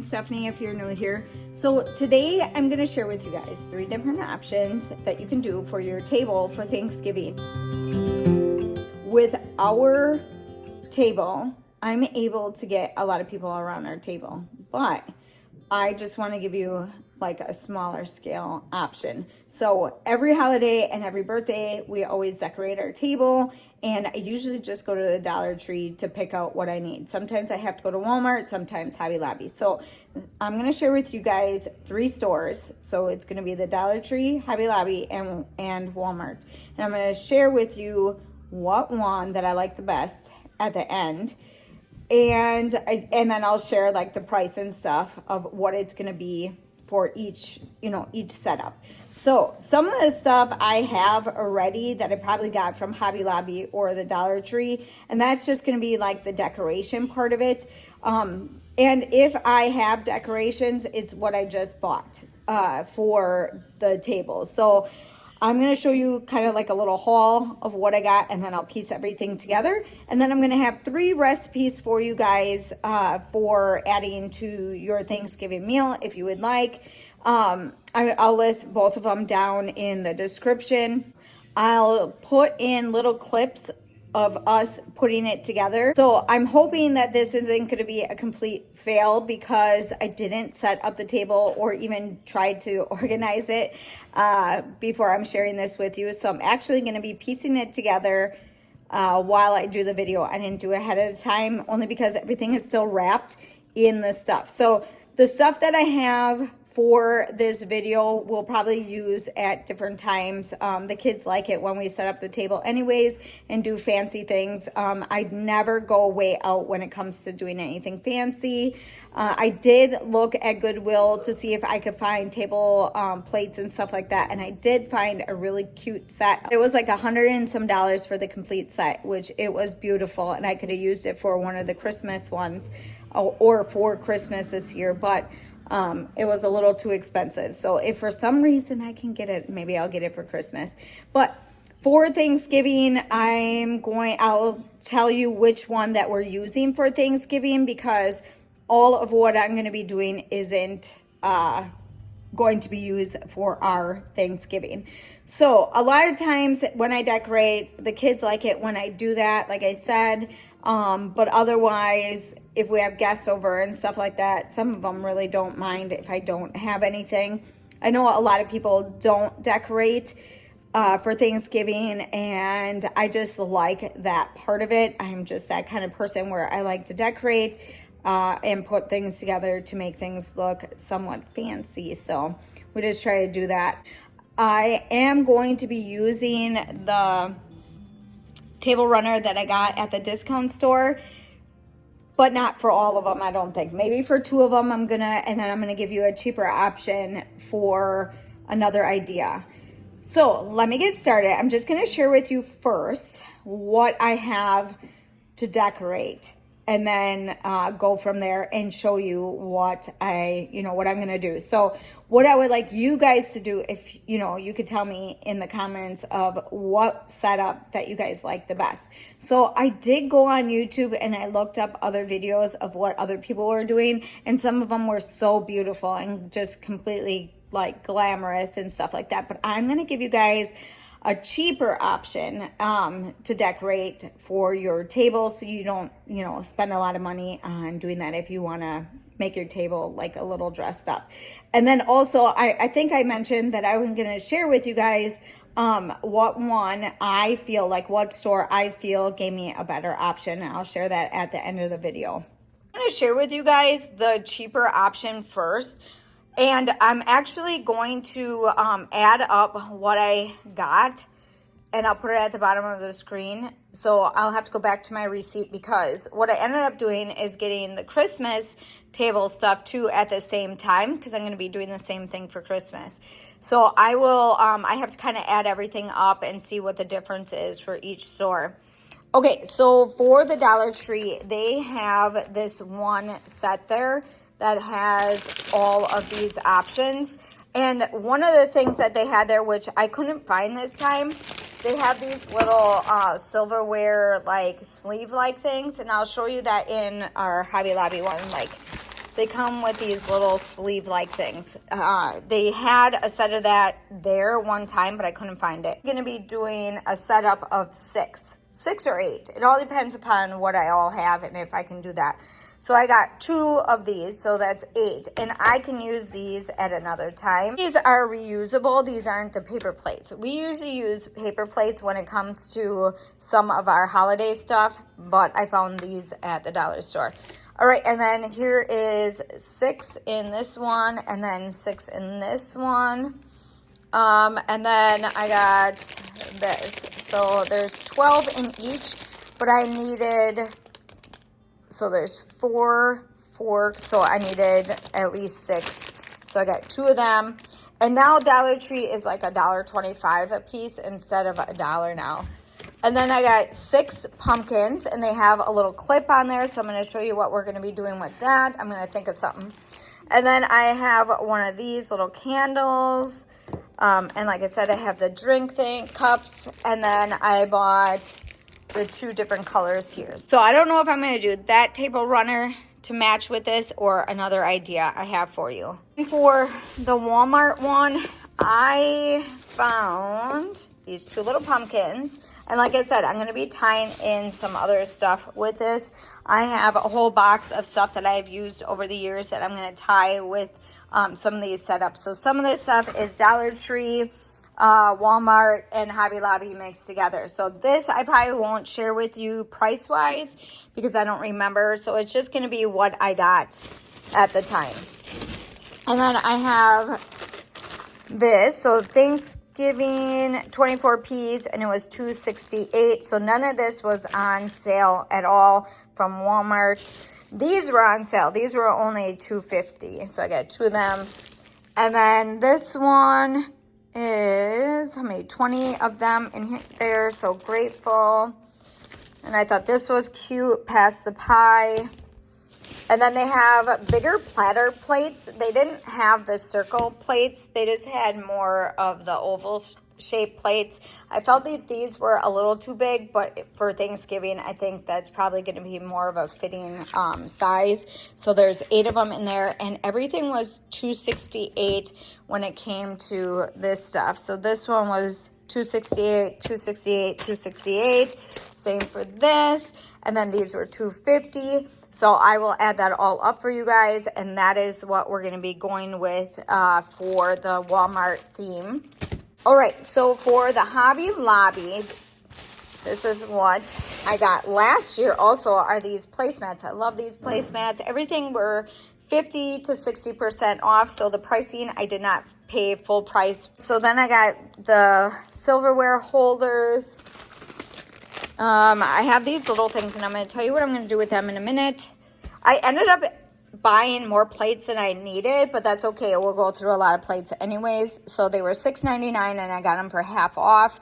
Stephanie, if you're new here. So today I'm going to share with you guys 3 different options that you can do for your table for Thanksgiving. With our table, I'm able to get a lot of people around our table, but I just want to give you like a smaller scale option. So every holiday and every birthday, we always decorate our table, and I usually just go to the Dollar Tree to pick out what I need. Sometimes I have to go to Walmart, sometimes Hobby Lobby. So I'm going to share with you guys 3 stores. So it's going to be the Dollar Tree, Hobby Lobby, and Walmart. And I'm going to share with you what one that I like the best at the end. And then I'll share like the price and stuff of what it's going to be for each setup. So some of the stuff I have already that I probably got from Hobby Lobby or the Dollar Tree, and that's just going to be like the decoration part of it. And if I have decorations, it's what I just bought for the table. So I'm going to show you kind of like a little haul of what I got, and then I'll piece everything together. And then I'm going to have 3 recipes for you guys for adding to your Thanksgiving meal if you would like. I'll list both of them down in the description. I'll put in little clips of us putting it together. So I'm hoping that this isn't going to be a complete fail because I didn't set up the table or even try to organize it before I'm sharing this with you. So I'm actually going to be piecing it together while I do the video. I didn't do it ahead of time only because everything is still wrapped in the stuff. So the stuff that I have for this video we'll probably use at different times. The kids like it when we set up the table anyways and do fancy things. I never go way out when it comes to doing anything fancy. I did look at Goodwill to see if I could find table plates and stuff like that, and I did find a really cute set. It was like $100 and some for the complete set, which it was beautiful, and I could have used it for one of the Christmas ones or for Christmas this year, but it was a little too expensive. So if for some reason I can get it, maybe I'll get it for Christmas. But for Thanksgiving, I'll tell you which one that we're using for Thanksgiving because all of what I'm going to be doing isn't going to be used for our Thanksgiving. So a lot of times when I decorate, the kids like it when I do that, like I said. But otherwise, if we have guests over and stuff like that, some of them really don't mind if I don't have anything. I know a lot of people don't decorate for Thanksgiving, and I just like that part of it. I'm just that kind of person where I like to decorate and put things together to make things look somewhat fancy. So we just try to do that. I am going to be using the table runner that I got at the discount store, but not for all of them, I don't think. Maybe for 2 of them and then I'm gonna give you a cheaper option for another idea. So let me get started. I'm just gonna share with you first what I have to decorate, and then go from there and show you what I'm gonna do. So what I would like you guys to do, if you could tell me in the comments of what setup that you guys like the best. So I did go on YouTube and I looked up other videos of what other people were doing, and some of them were so beautiful and just completely like glamorous and stuff like that. But I'm gonna give you guys a cheaper option to decorate for your table, so you don't spend a lot of money on doing that if you want to make your table like a little dressed up. And then also I think I mentioned that I was going to share with you guys what store I feel gave me a better option, and I'll share that at the end of the video. I'm going to share with you guys the cheaper option first. And I'm actually going to add up what I got, and I'll put it at the bottom of the screen. So I'll have to go back to my receipt because what I ended up doing is getting the Christmas table stuff too at the same time, because I'm going to be doing the same thing for Christmas. So I will, I have to kind of add everything up and see what the difference is for each store. Okay, so for the Dollar Tree, they have this one set there that has all of these options. And one of the things that they had there, which I couldn't find this time, they have these little silverware like sleeve like things, and I'll show you that in our Hobby Lobby one. Like They come with these little sleeve-like things. They had a set of that there one time, but I couldn't find it. I'm gonna be doing a setup of 6 or 8. It all depends upon what I all have and if I can do that. So I got 2 of these, so that's 8, and I can use these at another time. These are reusable. These aren't the paper plates. We usually use paper plates when it comes to some of our holiday stuff, but I found these at the dollar store. All right, and then here is 6 in this one, and then 6 in this one. And then I got this. So there's 12 in each, but I needed... So there's 4 forks, so I needed at least 6. So I got 2 of them. And now Dollar Tree is like $1.25 a piece instead of $1 now. And then I got 6 pumpkins, and they have a little clip on there, so I'm going to show you what we're going to be doing with that. I'm going to think of something. And then I have one of these little candles. And like I said, I have the drink cups, and then I bought the 2 different colors here. So I don't know if I'm going to do that table runner to match with this or another idea I have for you. For the Walmart one, I found these 2 little pumpkins. And like I said, I'm going to be tying in some other stuff with this. I have a whole box of stuff that I've used over the years that I'm going to tie with some of these setups. So some of this stuff is Dollar Tree, Walmart, and Hobby Lobby mixed together. So this I probably won't share with you price wise because I don't remember. So it's just going to be what I got at the time. And then I have this. So Thanksgiving 24 piece, and it was $2.68. So none of this was on sale at all from Walmart. These were on sale. These were only $2.50. So I got 2 of them. And then this one is, how many, 20 of them in here, there, so grateful. And I thought this was cute, pass the pie. And then they have bigger platter plates. They didn't have the circle plates. They just had more of the oval shaped plates. I felt that these were a little too big, but for Thanksgiving, I think that's probably going to be more of a fitting size. So there's 8 of them in there, and everything was $2.68 when it came to this stuff. So this one was $2.68, $2.68, $2.68. Same for this. And then these were $2.50. So I will add that all up for you guys, and that is what we're going to be going with for the Walmart theme. All right, so for the Hobby Lobby, this is what I got last year also are these placemats. I love these placemats. Everything were 50 to 60% off, so the pricing, I did not pay full price. So then I got the silverware holders. I have these little things, and I'm going to tell you what I'm going to do with them in a minute. I ended up buying more plates than I needed, but that's okay. We'll go through a lot of plates anyways. So they were $6.99, and I got them for half off.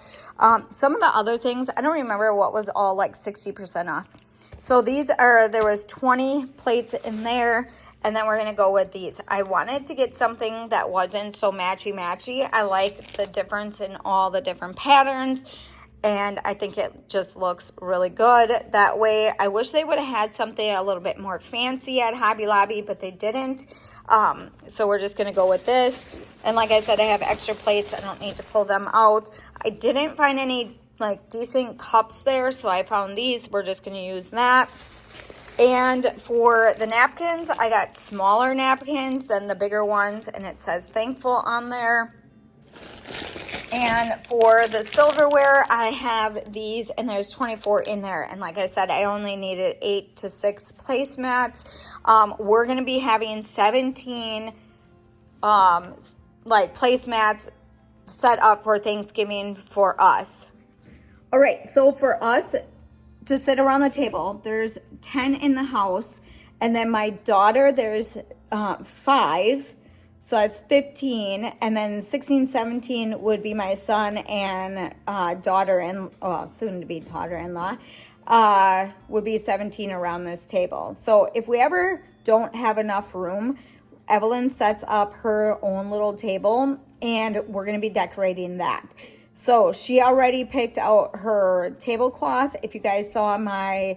Some of the other things, I don't remember what was all like 60% off. So these are, there was 20 plates in there, and then we're going to go with these. I wanted to get something that wasn't so matchy-matchy. I like the difference in all the different patterns, and I think it just looks really good that way. I wish they would have had something a little bit more fancy at Hobby Lobby, but they didn't. So we're just going to go with this. And like I said, I have extra plates. I don't need to pull them out. I didn't find any like decent cups there, so I found these. We're just going to use that. And for the napkins, I got smaller napkins than the bigger ones, and it says thankful on there. And for the silverware, I have these, and there's 24 in there. And like I said, I only needed 8 to 6 placemats. We're going to be having 17 like placemats set up for Thanksgiving for us. All right, so for us to sit around the table, there's 10 in the house, and then my daughter, there's 5. So that's 15, and then 16, 17 would be my son and soon-to-be daughter-in-law, would be 17 around this table. So if we ever don't have enough room, Evelyn sets up her own little table, and we're going to be decorating that. So she already picked out her tablecloth. If you guys saw my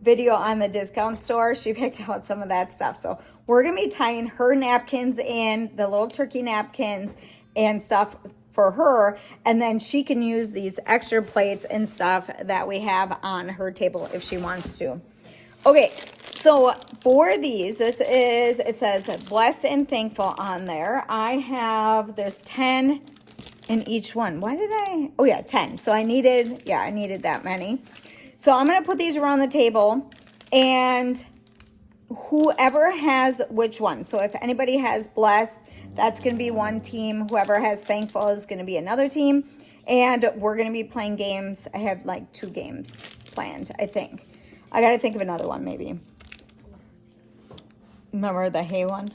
video on the discount store, she picked out some of that stuff. So we're gonna be tying her napkins in, the little turkey napkins and stuff for her, and then she can use these extra plates and stuff that we have on her table if she wants to. Okay, so for these, it says blessed and thankful on there. There's 10 in each one. Oh yeah, 10. So I needed that many. So I'm gonna put these around the table, and whoever has which one. So if anybody has blessed, that's going to be one team. Whoever has thankful is going to be another team. And we're going to be playing games. I have like 2 games planned, I think. I got to think of another one maybe. Remember the hay one?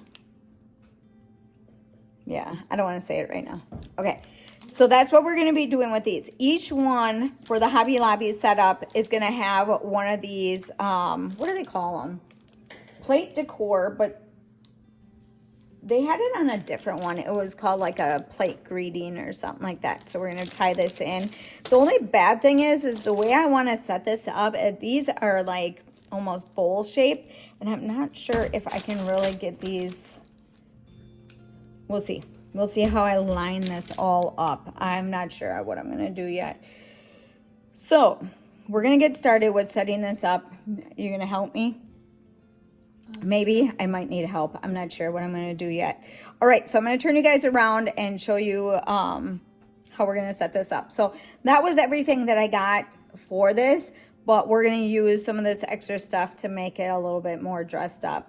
Yeah, I don't want to say it right now. Okay, so that's what we're going to be doing with these. Each one for the Hobby Lobby setup is going to have one of these, what do they call them? Plate decor, but they had it on a different one. It was called like a plate greeting or something like that. So we're going to tie this in. The only bad thing is the way I want to set this up, these are like almost bowl shaped, and I'm not sure if I can really get these. We'll see. We'll see how I line this all up. I'm not sure what I'm going to do yet. So we're going to get started with setting this up. You're going to help me? Maybe I might need help. I'm not sure what I'm going to do yet. All right, so I'm going to turn you guys around and show you how we're going to set this up. So that was everything that I got for this, but we're going to use some of this extra stuff to make it a little bit more dressed up.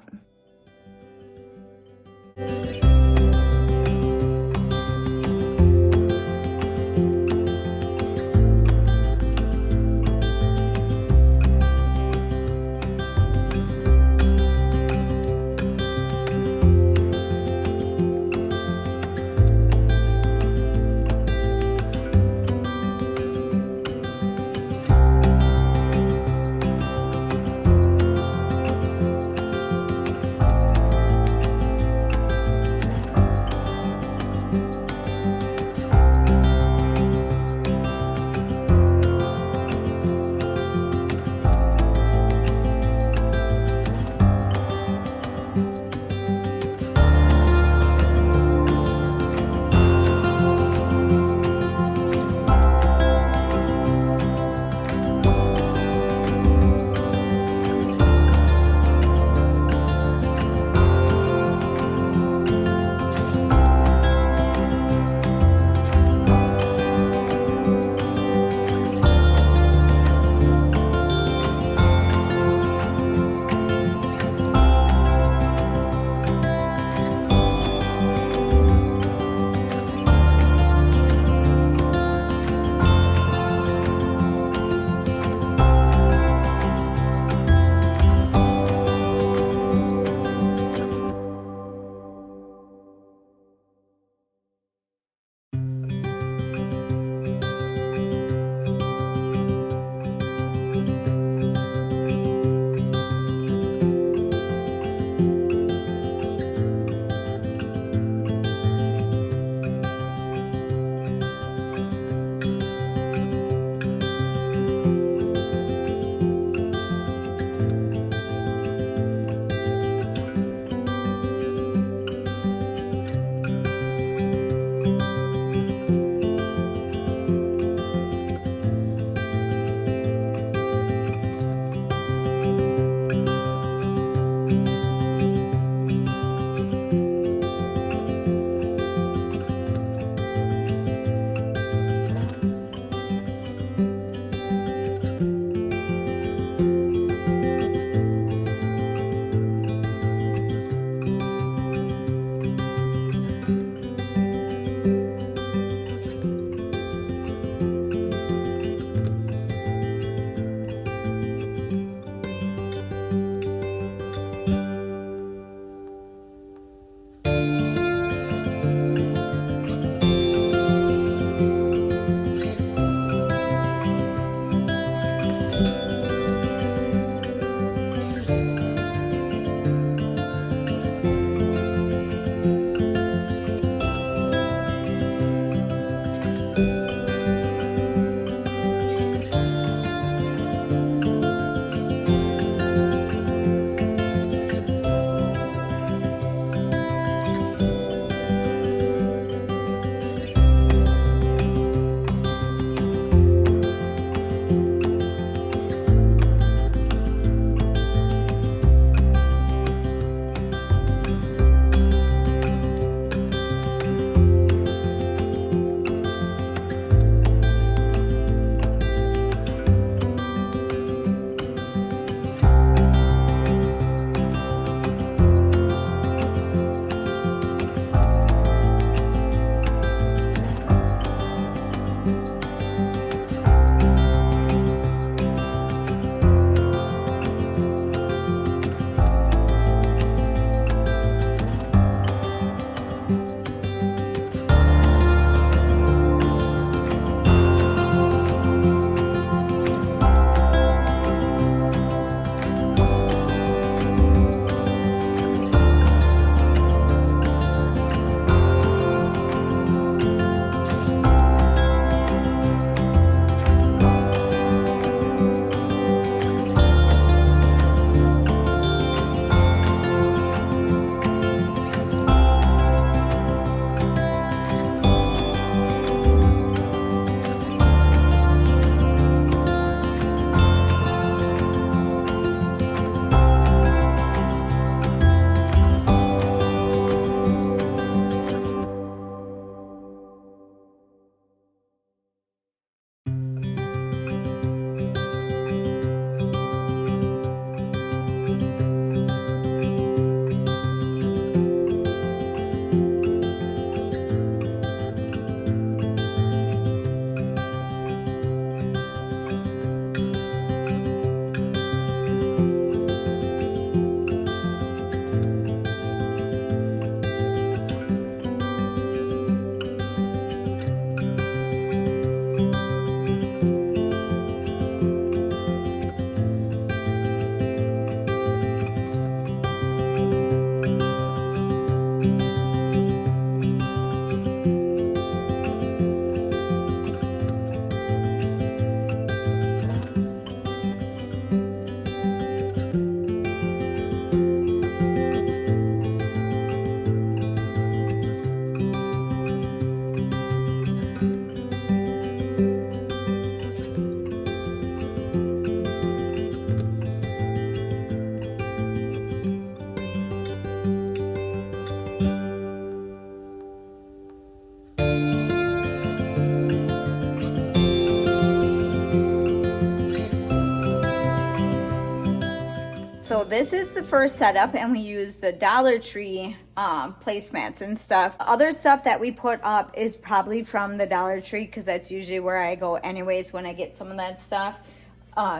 this is the first setup, and we use the Dollar Tree placemats and stuff. Other stuff that we put up is probably from the Dollar Tree because that's usually where I go anyways when I get some of that stuff.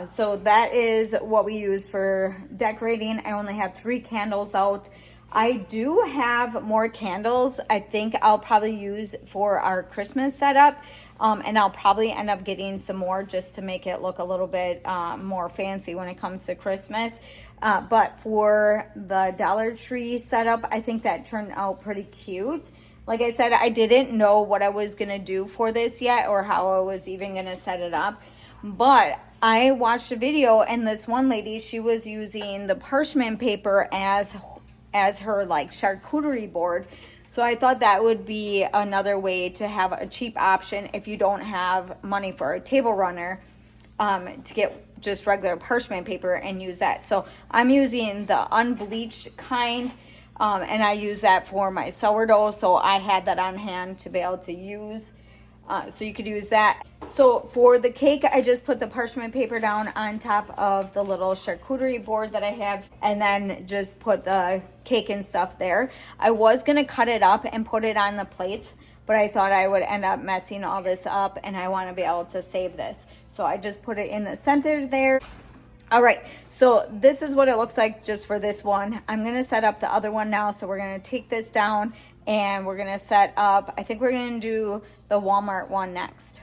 So that is what we use for decorating. I only have 3 candles out. I do have more candles I think I'll probably use for our Christmas setup. And I'll probably end up getting some more just to make it look a little bit more fancy when it comes to Christmas. But for the Dollar Tree setup, I think that turned out pretty cute. Like I said, I didn't know what I was going to do for this yet or how I was even going to set it up. But I watched a video, and this one lady, she was using the parchment paper as her like charcuterie board. So I thought that would be another way to have a cheap option if you don't have money for a table runner, to get just regular parchment paper and use that. So I'm using the unbleached kind, and I use that for my sourdough. So I had that on hand to be able to use. So you could use that. So for the cake, I just put the parchment paper down on top of the little charcuterie board that I have, and then just put the cake and stuff there. I was going to cut it up and put it on the plates, but I thought I would end up messing all this up, and I want to be able to save this. So I just put it in the center there. All right, so this is what it looks like just for this one. I'm going to set up the other one now. So we're going to take this down and we're going to set up, I think we're going to do the Walmart one next.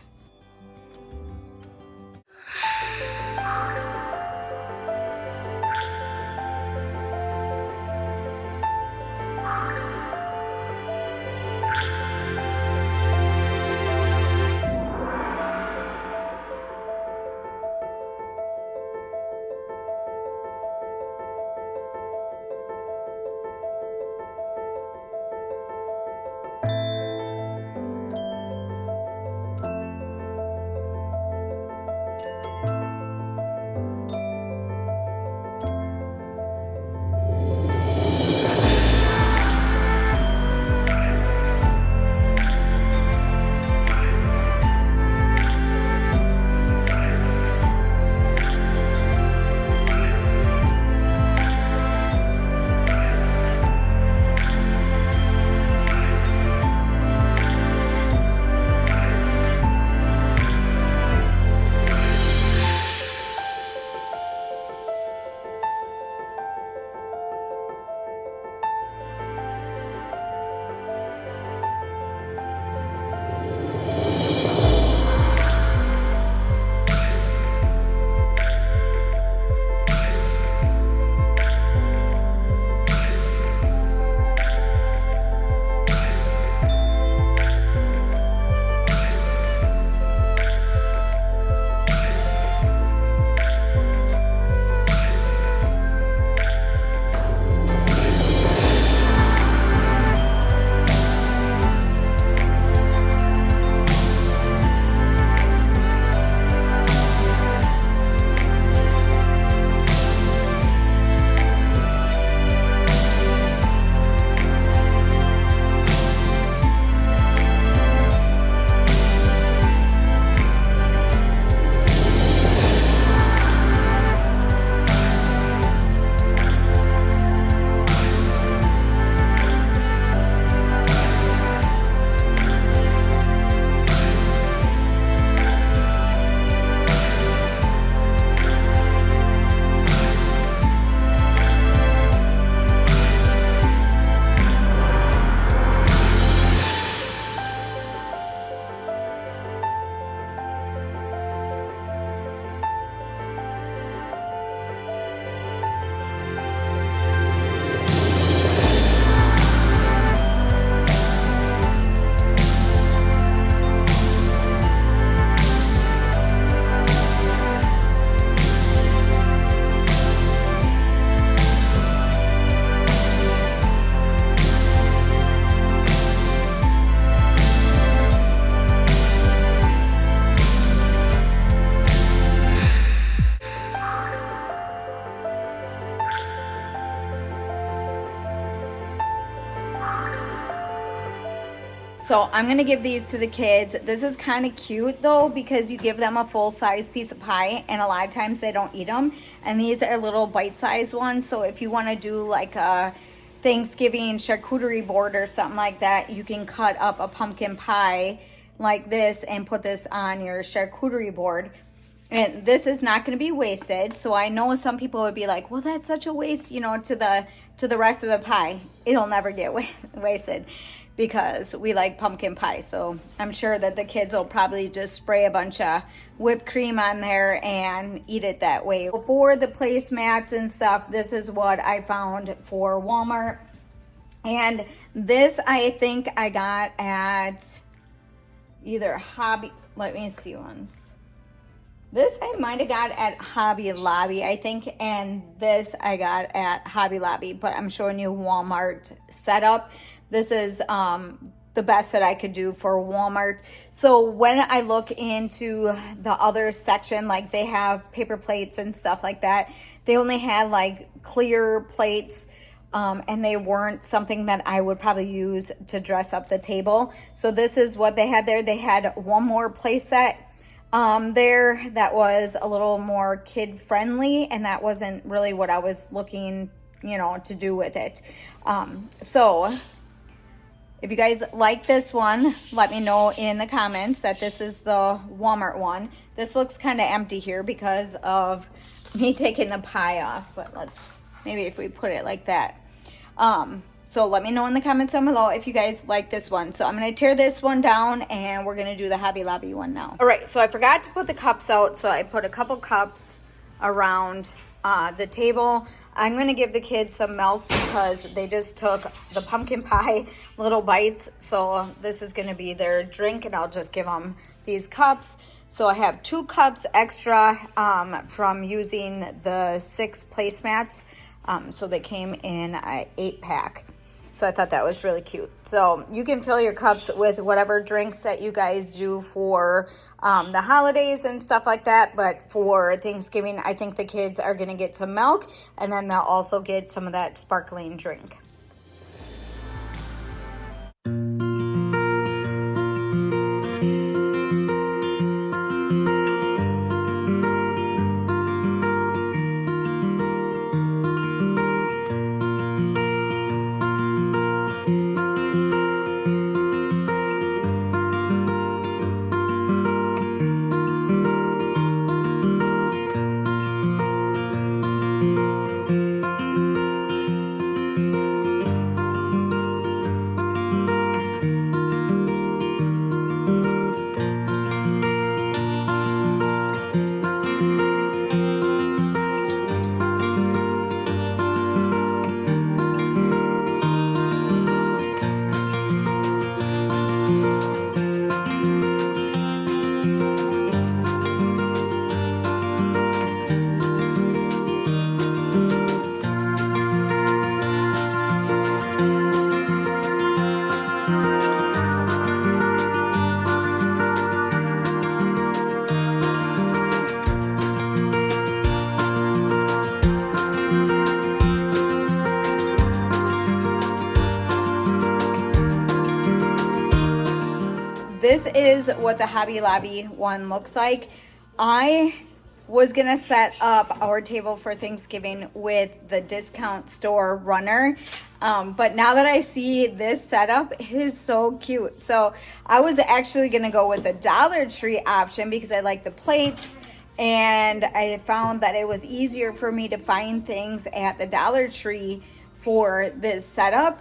So I'm gonna give these to the kids. This is kind of cute though, because you give them a full-size piece of pie and a lot of times they don't eat them. And these are little bite-sized ones. So if you wanna do like a Thanksgiving charcuterie board or something like that, you can cut up a pumpkin pie like this and put this on your charcuterie board. And this is not going to be wasted. So I know some people would be like, well, that's such a waste, you know, to the rest of the pie. It'll never get wasted because we like pumpkin pie. So I'm sure that the kids will probably just spray a bunch of whipped cream on there and eat it that way. For the placemats and stuff, this is what I found for Walmart. And this I think I got at either Hobby, let me see ones. This I might have got at Hobby Lobby, I think, and this I got at Hobby Lobby, but I'm showing you Walmart setup. This is the best that I could do for Walmart. So when I look into the other section, like they have paper plates and stuff like that, they only had like clear plates, and they weren't something that I would probably use to dress up the table. So this is what they had there. They had one more play set there that was a little more kid friendly, and that wasn't really what I was looking, you know, to do with it. So if you guys like this one, let me know in the comments that this is the Walmart one. This looks kind of empty here because of me taking the pie off, but let's, maybe if we put it like that. So let me know in the comments down below if you guys like this one. So I'm going to tear this one down and we're going to do the Hobby Lobby one now. All right, so I forgot to put the cups out. So I put a couple cups around the table. I'm going to give the kids some milk because they just took the pumpkin pie little bites. So this is going to be their drink and I'll just give them these cups. So I have 2 cups extra from using the 6 placemats. So they came in an 8-pack. So I thought that was really cute. So you can fill your cups with whatever drinks that you guys do for the holidays and stuff like that. But for Thanksgiving, I think the kids are going to get some milk. And then they'll also get some of that sparkling drink. This is what the Hobby Lobby one looks like. I was gonna set up our table for Thanksgiving with the discount store runner, but now that I see this setup, it is so cute. So I was actually gonna go with the Dollar Tree option because I like the plates, and I found that it was easier for me to find things at the Dollar Tree for this setup.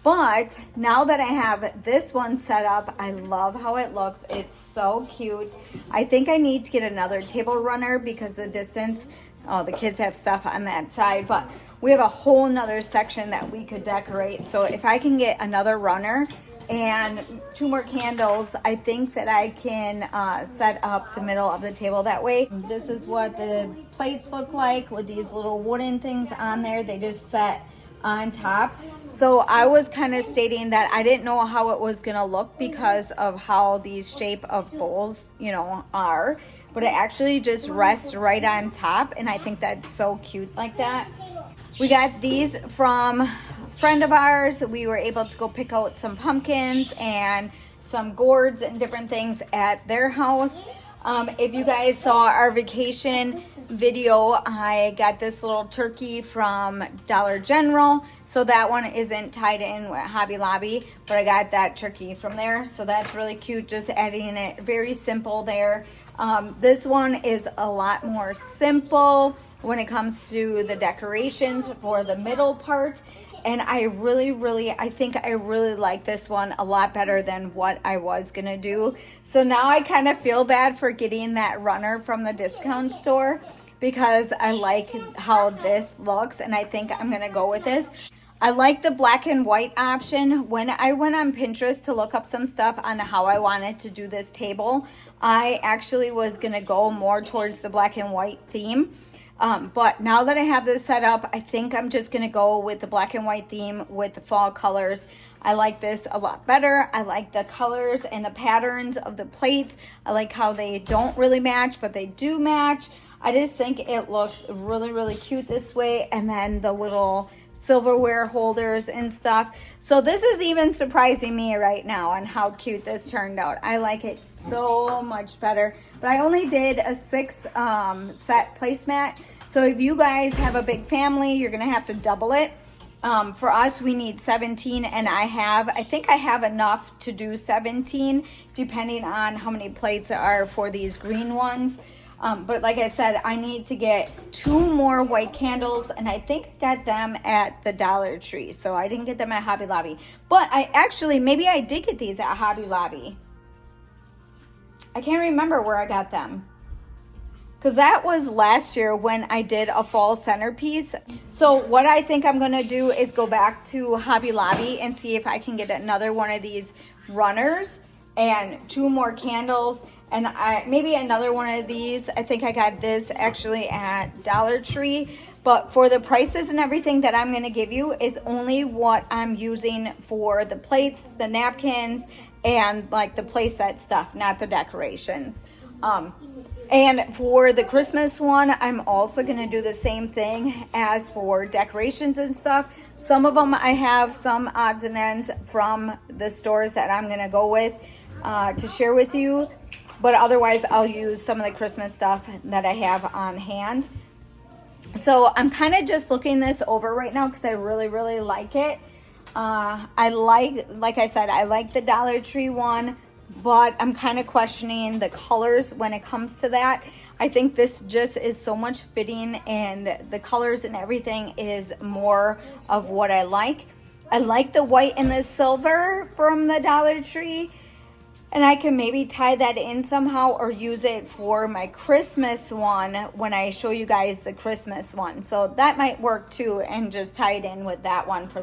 But now that I have this one set up, I love how it looks. It's so cute. I think I need to get another table runner because the distance, oh, the kids have stuff on that side, but we have a whole nother section that we could decorate. So if I can get another runner and 2 more candles, I think that I can set up the middle of the table that way. This is what the plates look like with these little wooden things on there. They just set on top. So I was kind of stating that I didn't know how it was gonna look because of how these shape of bowls, you know, are, but it actually just rests right on top, and I think that's so cute like that. We got these from friend of ours. We were able to go pick out some pumpkins and some gourds and different things at their house. If you guys saw our vacation video, I got this little turkey from Dollar General. So that one isn't tied in with Hobby Lobby, but I got that turkey from there. So that's really cute, just adding it, very simple there. This one is a lot more simple when it comes to the decorations for the middle part. And I think I really like this one a lot better than what I was gonna do. So now I kind of feel bad for getting that runner from the discount store because I like how this looks and I think I'm gonna go with this. I like the black and white option. When I went on Pinterest to look up some stuff on how I wanted to do this table, I actually was gonna go more towards the black and white theme. But now that I have this set up, I think I'm just going to go with the black and white theme with the fall colors. I like this a lot better. I like the colors and the patterns of the plates. I like how they don't really match, but they do match. I just think it looks really cute this way. And then the little silverware holders and stuff. So this is even surprising me right now on how cute this turned out. I like it so much better. But I only did a 6 set placemat. So if you guys have a big family, you're gonna have to double it. For us, we need 17, and I think I have enough to do 17, depending on how many plates are for these green ones. But like I said, I need to get 2 more white candles, and I think I got them at the Dollar Tree. So I didn't get them at Hobby Lobby. But maybe I did get these at Hobby Lobby. I can't remember where I got them. Because that was last year when I did a fall centerpiece. So what I think I'm going to do is go back to Hobby Lobby and see if I can get another one of these runners and 2 more candles. And maybe another one of these. I think I got this actually at Dollar Tree. But for the prices and everything that I'm going to give you is only what I'm using for the plates, the napkins, and like the playset stuff, not the decorations. And for the Christmas one, I'm also going to do the same thing as for decorations and stuff. Some of them I have some odds and ends from the stores that I'm going to go with to share with you. But otherwise, I'll use some of the Christmas stuff that I have on hand. So I'm kind of just looking this over right now because I really like it. Like I said, I like the Dollar Tree one, but I'm kind of questioning the colors when it comes to that. I think this just is so much fitting, and the colors and everything is more of what I like. I like the white and the silver from the Dollar Tree. And I can maybe tie that in somehow or use it for my Christmas one when I show you guys the Christmas one. So that might work too, and just tie it in with that one for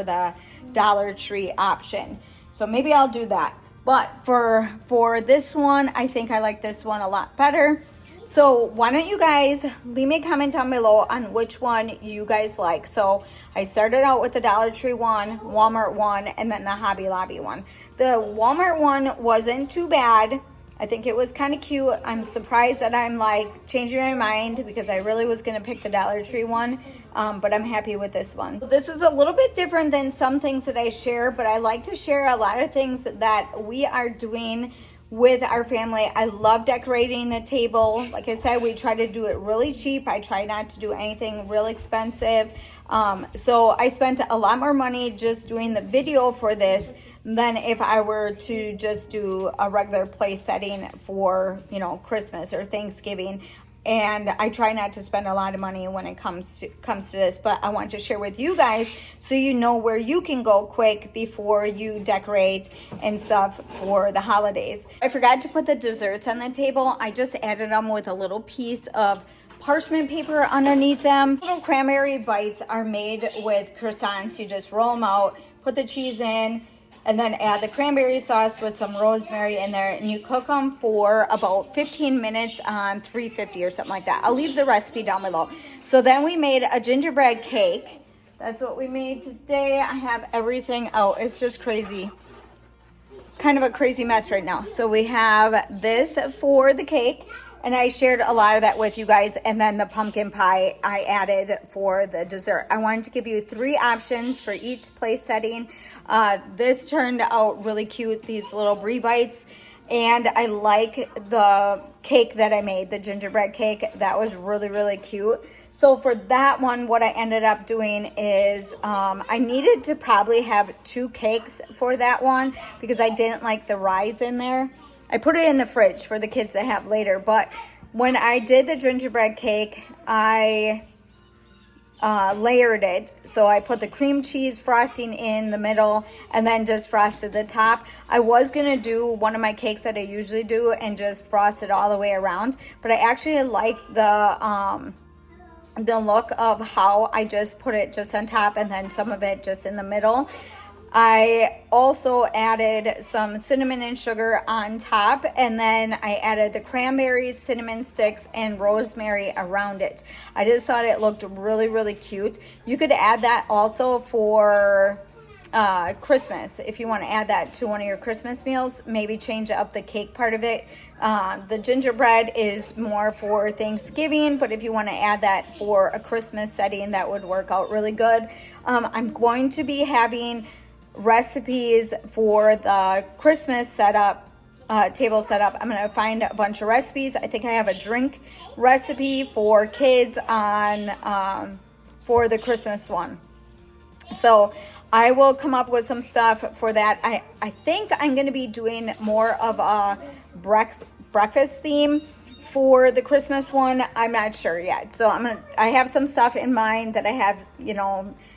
the Dollar Tree option. So maybe I'll do that. But for this one, I think I like this one a lot better. So why don't you guys leave me a comment down below on which one you guys like. So I started out with the Dollar Tree one, Walmart one, and then the Hobby Lobby one. The Walmart one wasn't too bad. I think it was kind of cute. I'm surprised that I'm like changing my mind because I really was going to pick the Dollar Tree one. But I'm happy with this one. This is a little bit different than some things that I share, but I like to share a lot of things that we are doing with our family. I love decorating the table. Like I said, we try to do it really cheap. I try not to do anything real expensive. So I spent a lot more money just doing the video for this than if I were to just do a regular place setting for, Christmas or Thanksgiving. And I try not to spend a lot of money when it comes to this, but I want to share with you guys so you know where you can go quick before you decorate and stuff for the holidays. I forgot to put the desserts on the table. I just added them with a little piece of parchment paper underneath them. Little cranberry bites are made with croissants. You just roll them out, put the cheese in, and then add the cranberry sauce with some rosemary in there, and you cook them for about 15 minutes on 350 or something like that. I'll leave the recipe down below. So then we made a gingerbread cake. That's what we made today. I have everything out. It's just crazy. Kind of a crazy mess right now. So we have this for the cake, And I shared a lot of that with you guys. And then the pumpkin pie I added for the dessert. I wanted to give you 3 options for each place setting. This turned out really cute, these little Brie bites. And I like the cake that I made, the gingerbread cake. That was really, really cute. So for that one, what I ended up doing is I needed to probably have 2 cakes for that one because I didn't like the rise in there. I put it in the fridge for the kids to have later. But when I did the gingerbread cake, I layered it. So I put the cream cheese frosting in the middle and then just frosted the top. I was going to do one of my cakes that I usually do and just frost it all the way around. But I actually like the look of how I just put it just on top and then some of it just in the middle. I also added some cinnamon and sugar on top, and then I added the cranberries, cinnamon sticks, and rosemary around it. I just thought it looked really, really cute. You could add that also for Christmas. If you want to add that to one of your Christmas meals, maybe change up the cake part of it. The gingerbread is more for Thanksgiving, but if you want to add that for a Christmas setting, that would work out really good. I'm going to be having recipes for the Christmas setup, table setup. I'm going to find a bunch of recipes. I think I have a drink recipe for kids on for the Christmas one. So I will come up with some stuff for that. I think I'm going to be doing more of a breakfast theme for the Christmas one. I'm not sure yet. So I have some stuff in mind that I have,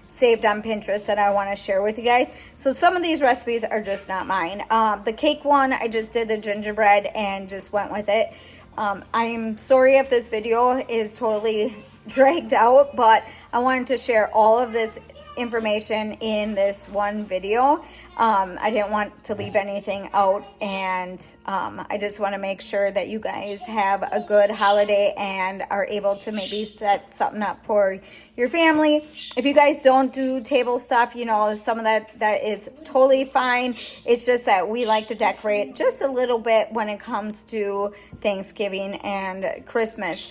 saved on Pinterest that I want to share with you guys. So some of these recipes are just not mine. The cake one, I just did the gingerbread and just went with it. I'm sorry if this video is totally dragged out, but I wanted to share all of this information in this one video. I didn't want to leave anything out, and I just want to make sure that you guys have a good holiday and are able to maybe set something up for your family. If you guys don't do table stuff, some of that is totally fine. It's just that we like to decorate just a little bit when it comes to Thanksgiving and Christmas.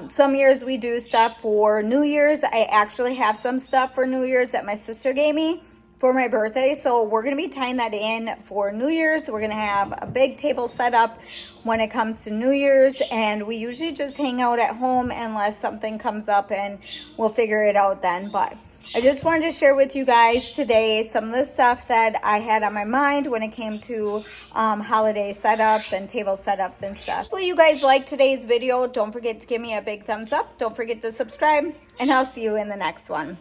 Some years we do stuff for New Year's. I actually have some stuff for New Year's that my sister gave me for my birthday. So we're going to be tying that in for New Year's. We're going to have a big table set up when it comes to New Year's. And we usually just hang out at home unless something comes up, and we'll figure it out then. But I just wanted to share with you guys today some of the stuff that I had on my mind when it came to holiday setups and table setups and stuff. Hopefully you guys liked today's video. Don't forget to give me a big thumbs up. Don't forget to subscribe, and I'll see you in the next one.